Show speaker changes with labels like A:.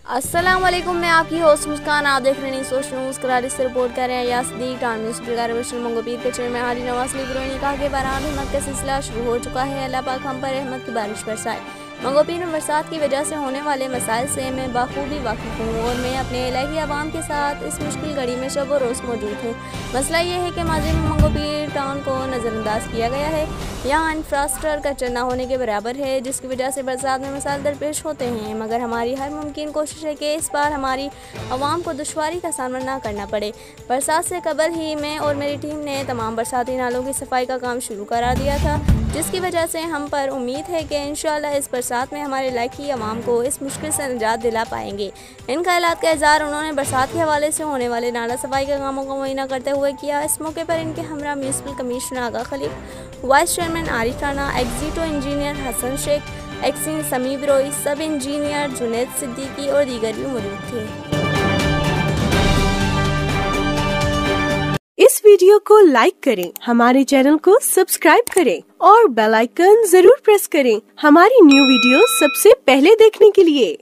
A: अस्सलाम वालेकुम, मैं आपकी होस्ट मुस्कान। आप देख रहे हैं सोशल न्यूज़। कराची से रिपोर्ट कर रहे हैं यासदी टाउन न्यूज़ मंगोपीर के चेयर में हारी नवाज लीबरों कहा कि बारान रहमत का सिलसिला शुरू हो चुका है। अल्लाह पाक हम पर रहमत की बारिश बरसाए। मंगोपीर में बरसात की वजह से होने वाले मसाइल से मैं बाखूबी वाकिफ़ हूँ और मैं अपने इलाही आवाम के साथ इस मुश्किल घड़ी में शब व रोज़ मौजूद हूँ। मसला ये है कि माजी में मंगोपीर टाउन को नज़रअंदाज किया गया है। यहाँ इंफ्रास्ट्रक्चर का न होने के बराबर है, जिसकी वजह से बरसात में मसाइल दरपेश होते हैं। मगर हमारी हर मुमकिन कोशिश है कि इस बार हमारी आवाम को दुश्वारी का सामना ना करना पड़े। बरसात से कबल ही मैं और मेरी टीम ने तमाम बरसाती नालों की सफाई का काम शुरू करा दिया था, जिसकी वजह से हम पर उम्मीद है कि इंशाअल्लाह इस बरसात में हमारे इलाकी आवाम को इस मुश्किल से निजात दिला पाएंगे। इन ख्यालात का इज़हार उन्होंने बरसात के हवाले से होने वाले नाला सफाई के कामों को मुआयना करते हुए किया। इस मौके पर इनके हमरा municipal commissioner Agha Khalif, vice chairman Arif Rana, executive engineer Hasan Shaikh, XEN Sami Biroi, सब इंजीनियर जुनैद सिद्दीकी और दीगर भी मौजूद थे।
B: इस वीडियो को लाइक करें, हमारे चैनल को सब्सक्राइब करें और बेल आइकन जरूर प्रेस करें हमारी न्यू वीडियो सबसे पहले देखने के लिए।